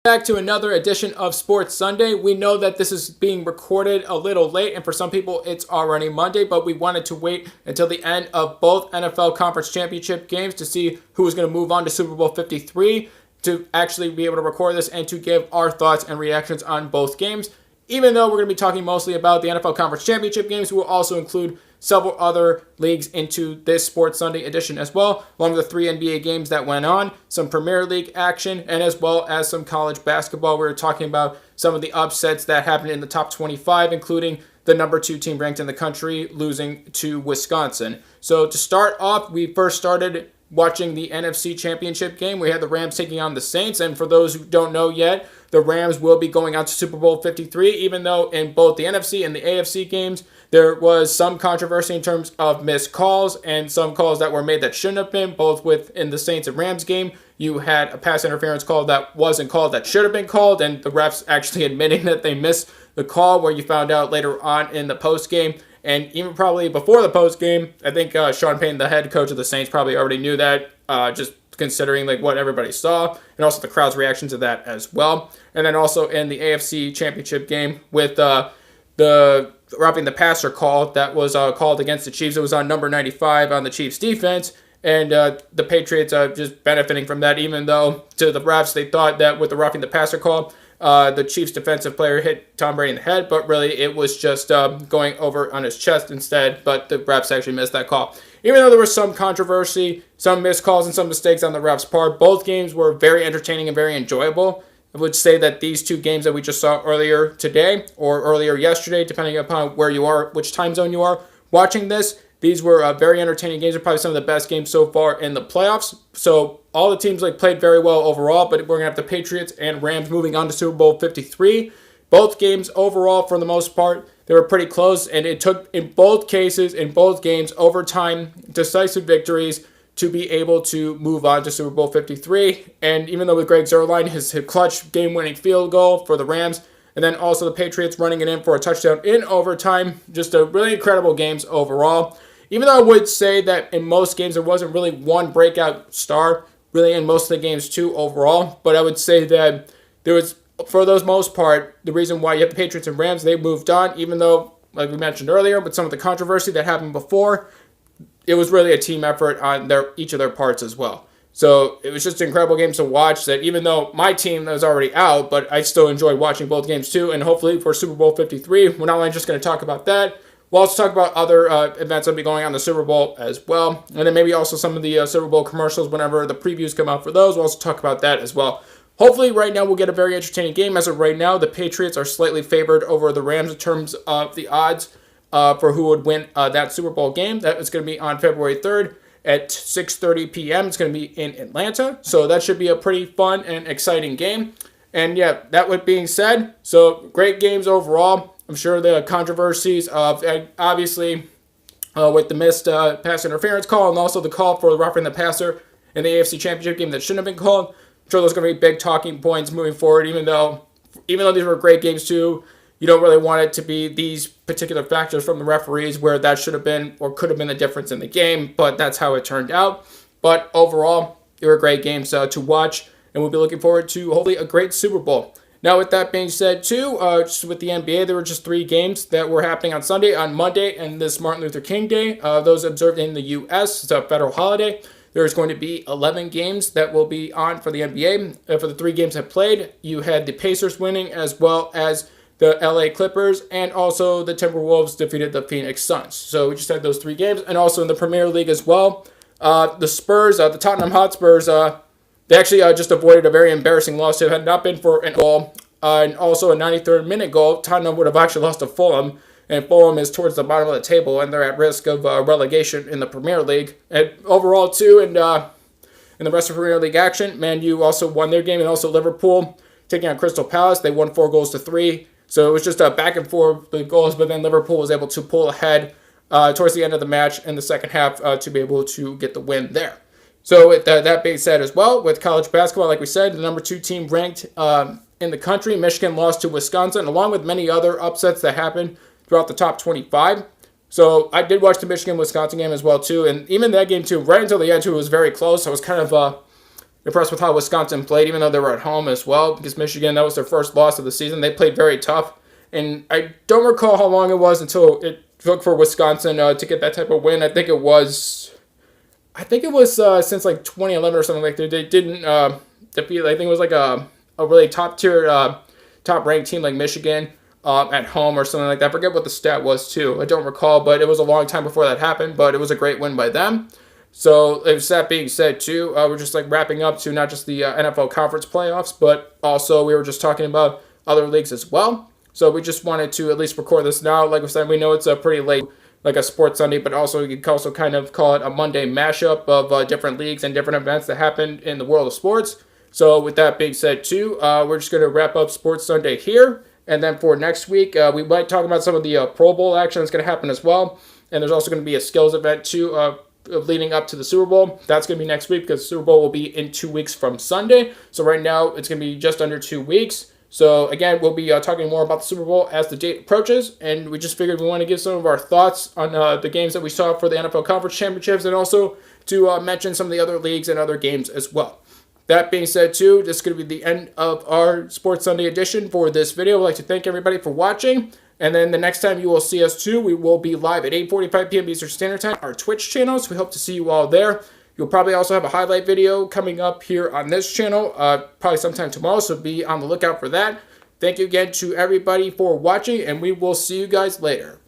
Back to another edition of Sports Sunday. We know that this is being recorded a little late, and for some people it's already Monday, but we wanted to wait until the end of both NFL Conference Championship games to see who was going to move on to Super Bowl 53 to actually be able to record this and to give our thoughts and reactions on both games. Even though we're going to be talking mostly about the NFL Conference Championship games, we will also include several other leagues into this Sports Sunday edition as well, along with the 3 NBA games that went on, some Premier League action, and as well as some college basketball. We were talking about some of the upsets that happened in the top 25, including the number 2 team ranked in the country losing to Wisconsin. So to start off, we first started watching the NFC Championship game. We had the Rams taking on the Saints, and for those who don't know yet, the Rams will be going out to Super Bowl 53, even though in both the NFC and the AFC games, there was some controversy in terms of missed calls and some calls that were made that shouldn't have been, both within the Saints and Rams game. You had a pass interference call that wasn't called that should have been called, and the refs actually admitting that they missed the call, where you found out later on in the post game. And even probably before the post game, I think Sean Payton, the head coach of the Saints, probably already knew that, just considering like what everybody saw, and also the crowd's reaction to that as well. And then also in the AFC Championship game with the roughing the passer call that was called against the Chiefs. It was on number 95 on the Chiefs defense, and the Patriots just benefiting from that, even though to the refs they thought that with the roughing the passer call, the Chiefs defensive player hit Tom Brady in the head, but really it was just going over on his chest instead, but the refs actually missed that call. Even though there was some controversy, some missed calls, and some mistakes on the refs' part, both games were very entertaining and very enjoyable. I would say that these 2 games that we just saw earlier today or earlier yesterday, depending upon where you are, which time zone you are watching this, these were very entertaining games. They're probably some of the best games so far in the playoffs. So all the teams played very well overall, but we're going to have the Patriots and Rams moving on to Super Bowl 53. Both games overall, for the most part, they were pretty close, and it took, in both cases, in both games, overtime, decisive victories to be able to move on to Super Bowl 53. And even though with Greg Zuerlein, his clutch game-winning field goal for the Rams, and then also the Patriots running it in for a touchdown in overtime, just a really incredible games overall. Even though I would say that in most games there wasn't really one breakout star, really in most of the games too overall, but I would say that there was, for the most part, the reason why you have the Patriots and Rams, they moved on, even though, like we mentioned earlier, with some of the controversy that happened before, it was really a team effort on each of their parts as well. So it was just an incredible game to watch, that even though my team was already out, but I still enjoyed watching both games too, and hopefully for Super Bowl 53, we're not only just going to talk about that, we'll also talk about other events that will be going on in the Super Bowl as well. And then maybe also some of the Super Bowl commercials whenever the previews come out for those. We'll also talk about that as well. Hopefully right now we'll get a very entertaining game. As of right now, the Patriots are slightly favored over the Rams in terms of the odds for who would win that Super Bowl game. That is going to be on February 3rd at 6:30 p.m. It's going to be in Atlanta. So that should be a pretty fun and exciting game. And yeah, that with being said, so great games overall. I'm sure the controversies of, obviously, with the missed pass interference call and also the call for roughing the passer in the AFC Championship game that shouldn't have been called. I'm sure those are going to be big talking points moving forward, even though these were great games too. You don't really want it to be these particular factors from the referees where that should have been or could have been the difference in the game, but that's how it turned out. But overall, they were great games to watch, and we'll be looking forward to hopefully a great Super Bowl. Now, with that being said, too, just with the NBA, there were just 3 games that were happening on Sunday, on Monday, and this Martin Luther King Day. Those observed in the U.S., it's a federal holiday. There's going to be 11 games that will be on for the NBA. For the 3 games that played, you had the Pacers winning, as well as the LA Clippers, and also the Timberwolves defeated the Phoenix Suns. So we just had those 3 games, and also in the Premier League as well. The Spurs, the Tottenham Hotspurs, they actually just avoided a very embarrassing loss. It had not been for an goal, and also a 93rd minute goal, Tottenham would have actually lost to Fulham, and Fulham is towards the bottom of the table, and they're at risk of relegation in the Premier League. And overall, too, and in the rest of Premier League action, Man U also won their game, and also Liverpool taking on Crystal Palace. They won 4-3. So it was just a back and forth with goals, but then Liverpool was able to pull ahead towards the end of the match in the second half to be able to get the win there. So with that being said as well, with college basketball, like we said, the number 2 team ranked in the country, Michigan lost to Wisconsin, along with many other upsets that happened throughout the top 25. So I did watch the Michigan-Wisconsin game as well, too. And even that game, too, right until the end, too, it was very close. I was kind of impressed with how Wisconsin played, even though they were at home as well, because Michigan, that was their first loss of the season. They played very tough, and I don't recall how long it was until it took for Wisconsin to get that type of win. I think it was since like 2011 or something like that. They didn't defeat, I think it was like a really top-tier, top-ranked team like Michigan at home or something like that. I forget what the stat was, too. I don't recall, but it was a long time before that happened, but it was a great win by them. So, with that being said, too, we're just like wrapping up to not just the NFL conference playoffs, but also we were just talking about other leagues as well. So, we just wanted to at least record this now. Like I said, we know it's a pretty late, like a sports Sunday, but also you could also kind of call it a Monday mashup of different leagues and different events that happened in the world of sports. So, with that being said, too, we're just going to wrap up Sports Sunday here. And then for next week, we might talk about some of the Pro Bowl action that's going to happen as well. And there's also going to be a skills event, too, leading up to the Super Bowl. That's going to be next week because the Super Bowl will be in 2 weeks from Sunday. So right now, it's going to be just under 2 weeks. So again, we'll be talking more about the Super Bowl as the date approaches. And we just figured we want to give some of our thoughts on the games that we saw for the NFL Conference Championships and also to mention some of the other leagues and other games as well. That being said, too, this is going to be the end of our Sports Sunday edition for this video. I'd like to thank everybody for watching. And then the next time you will see us, too, we will be live at 8:45 p.m. Eastern Standard Time, our Twitch channel. So we hope to see you all there. You'll probably also have a highlight video coming up here on this channel, probably sometime tomorrow. So be on the lookout for that. Thank you again to everybody for watching, and we will see you guys later.